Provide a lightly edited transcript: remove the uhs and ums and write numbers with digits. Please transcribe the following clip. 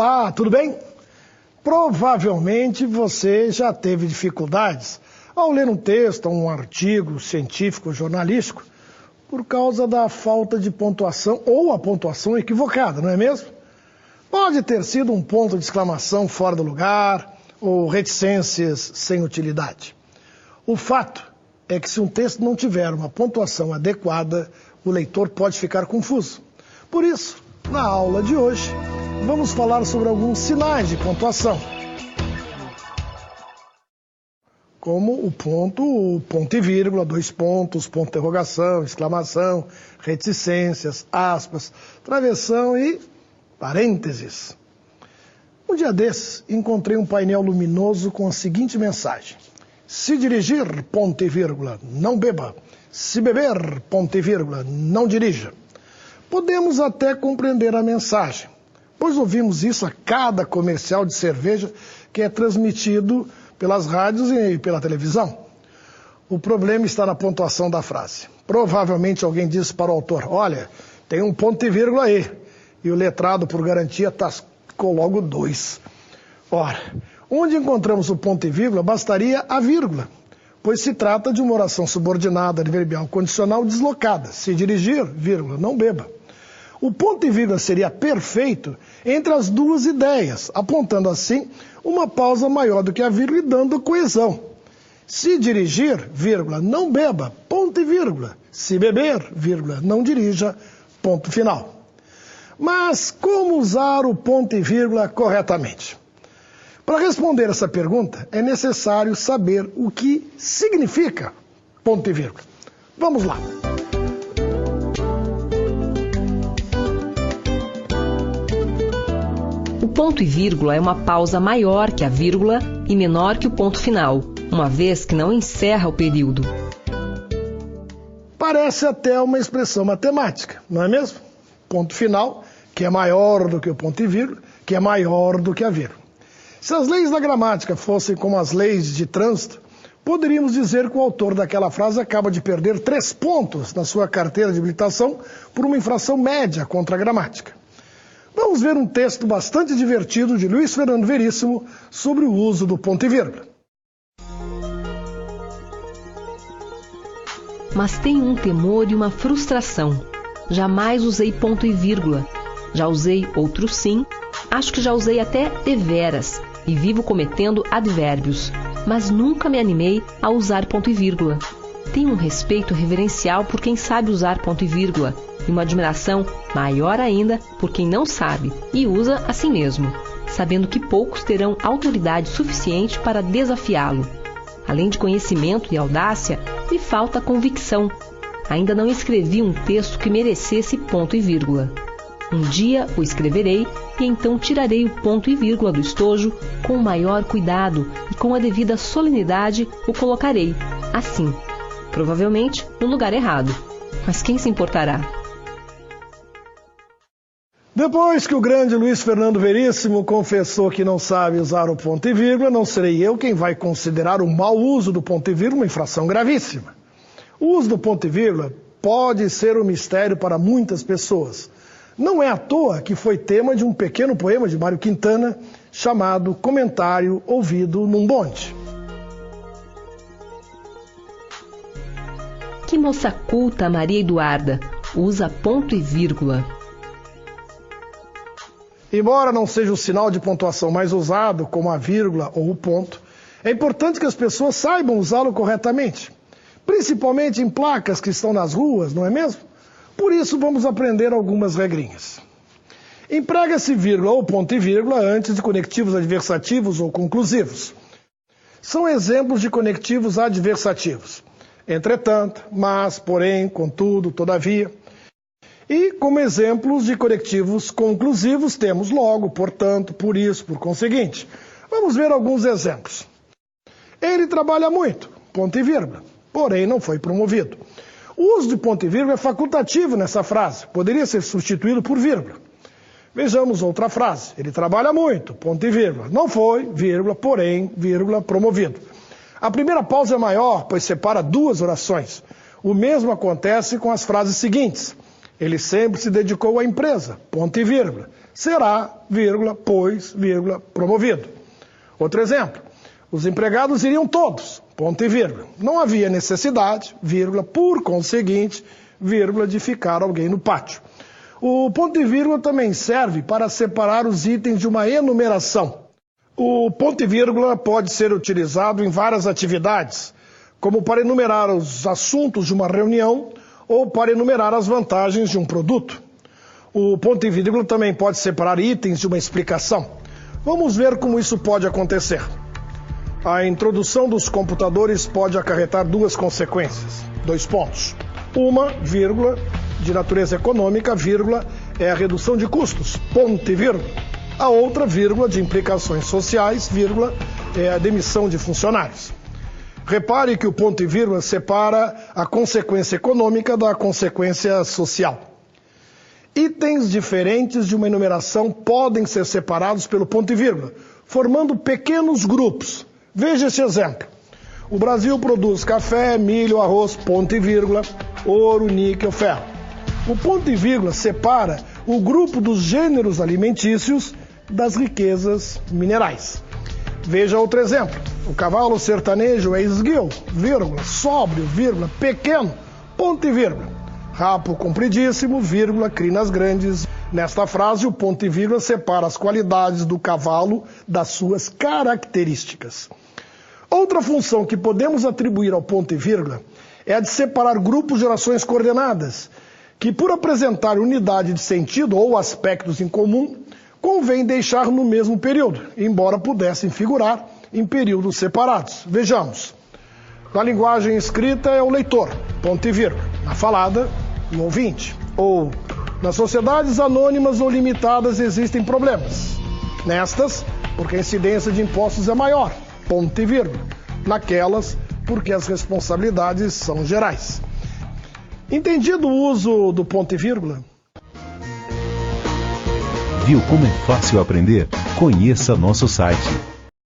Olá, tudo bem? Provavelmente você já teve dificuldades ao ler um texto, um artigo científico, jornalístico, por causa da falta de pontuação ou a pontuação equivocada, não é mesmo? Pode ter sido um ponto de exclamação fora do lugar ou reticências sem utilidade. O fato é que se um texto não tiver uma pontuação adequada, o leitor pode ficar confuso. Por isso, na aula de hoje, vamos falar sobre alguns sinais de pontuação, como o ponto e vírgula, dois pontos, ponto de interrogação, exclamação, reticências, aspas, travessão e parênteses. Um dia desses, encontrei um painel luminoso com a seguinte mensagem: se dirigir, ponto e vírgula, não beba. Se beber, ponto e vírgula, não dirija. Podemos até compreender a mensagem, pois ouvimos isso a cada comercial de cerveja que é transmitido pelas rádios e pela televisão. O problema está na pontuação da frase. Provavelmente alguém disse para o autor: olha, tem um ponto e vírgula aí. E o letrado, por garantia, tascou logo 2. Ora, onde encontramos o ponto e vírgula, bastaria a vírgula, pois se trata de uma oração subordinada adverbial condicional deslocada. Se dirigir, vírgula, não beba. O ponto e vírgula seria perfeito entre as duas ideias, apontando assim uma pausa maior do que a vírgula e dando coesão. Se dirigir, vírgula, não beba, ponto e vírgula. Se beber, vírgula, não dirija, ponto final. Mas como usar o ponto e vírgula corretamente? Para responder essa pergunta, é necessário saber o que significa ponto e vírgula. Vamos lá. O ponto e vírgula é uma pausa maior que a vírgula e menor que o ponto final, uma vez que não encerra o período. Parece até uma expressão matemática, não é mesmo? Ponto final, que é maior do que o ponto e vírgula, que é maior do que a vírgula. Se as leis da gramática fossem como as leis de trânsito, poderíamos dizer que o autor daquela frase acaba de perder 3 pontos na sua carteira de habilitação por uma infração média contra a gramática. Vamos ver um texto bastante divertido de Luiz Fernando Veríssimo sobre o uso do ponto e vírgula. Mas tenho um temor e uma frustração. Jamais usei ponto e vírgula. Já usei outro sim, acho que já usei até deveras e vivo cometendo advérbios, mas nunca me animei a usar ponto e vírgula. Tenho um respeito reverencial por quem sabe usar ponto e vírgula e uma admiração maior ainda por quem não sabe e usa assim mesmo, sabendo que poucos terão autoridade suficiente para desafiá-lo. Além de conhecimento e audácia, me falta convicção. Ainda não escrevi um texto que merecesse ponto e vírgula. Um dia o escreverei e então tirarei o ponto e vírgula do estojo com o maior cuidado e com a devida solenidade o colocarei, assim, provavelmente no lugar errado. Mas quem se importará? Depois que o grande Luiz Fernando Veríssimo confessou que não sabe usar o ponto e vírgula, não serei eu quem vai considerar o mau uso do ponto e vírgula uma infração gravíssima. O uso do ponto e vírgula pode ser um mistério para muitas pessoas. Não é à toa que foi tema de um pequeno poema de Mário Quintana chamado Comentário Ouvido num Bonde. Que moça culta, Maria Eduarda, usa ponto e vírgula. Embora não seja o sinal de pontuação mais usado, como a vírgula ou o ponto, é importante que as pessoas saibam usá-lo corretamente, principalmente em placas que estão nas ruas, não é mesmo? Por isso, vamos aprender algumas regrinhas. Emprega-se vírgula ou ponto e vírgula antes de conectivos adversativos ou conclusivos. São exemplos de conectivos adversativos. Entretanto, mas, porém, contudo, todavia. E, como exemplos de conectivos conclusivos, temos logo, portanto, por isso, por conseguinte. Vamos ver alguns exemplos. Ele trabalha muito, ponto e vírgula, porém não foi promovido. O uso de ponto e vírgula é facultativo nessa frase, poderia ser substituído por vírgula. Vejamos outra frase. Ele trabalha muito, ponto e vírgula. Não foi, vírgula, porém, vírgula, promovido. A primeira pausa é maior, pois separa duas orações. O mesmo acontece com as frases seguintes. Ele sempre se dedicou à empresa, ponto e vírgula. Será, vírgula, pois, vírgula, promovido. Outro exemplo. Os empregados iriam todos, ponto e vírgula. Não havia necessidade, vírgula, por conseguinte, vírgula, de ficar alguém no pátio. O ponto e vírgula também serve para separar os itens de uma enumeração. O ponto e vírgula pode ser utilizado em várias atividades, como para enumerar os assuntos de uma reunião ou para enumerar as vantagens de um produto. O ponto e vírgula também pode separar itens de uma explicação. Vamos ver como isso pode acontecer. A introdução dos computadores pode acarretar duas consequências. 2 pontos. Uma, vírgula, de natureza econômica, vírgula, é a redução de custos, ponto e vírgula. A outra, vírgula, de implicações sociais, vírgula, é a demissão de funcionários. Repare que o ponto e vírgula separa a consequência econômica da consequência social. Itens diferentes de uma enumeração podem ser separados pelo ponto e vírgula, formando pequenos grupos. Veja esse exemplo. O Brasil produz café, milho, arroz, ponto e vírgula, ouro, níquel, ferro. O ponto e vírgula separa o grupo dos gêneros alimentícios das riquezas minerais. Veja outro exemplo. O cavalo sertanejo é esguio, vírgula, sóbrio, vírgula, pequeno, ponto e vírgula. Rapo compridíssimo, vírgula, crinas grandes. Nesta frase, o ponto e vírgula separa as qualidades do cavalo das suas características. Outra função que podemos atribuir ao ponto e vírgula é a de separar grupos de orações coordenadas, que por apresentar unidade de sentido ou aspectos em comum, convém deixar no mesmo período, embora pudessem figurar em períodos separados. Vejamos. Na linguagem escrita é o leitor, ponto e vírgula. Na falada, o ouvinte. Ou, nas sociedades anônimas ou limitadas existem problemas. Nestas, porque a incidência de impostos é maior, ponto e vírgula. Naquelas, porque as responsabilidades são gerais. Entendido o uso do ponto e vírgula? Viu como é fácil aprender? Conheça nosso site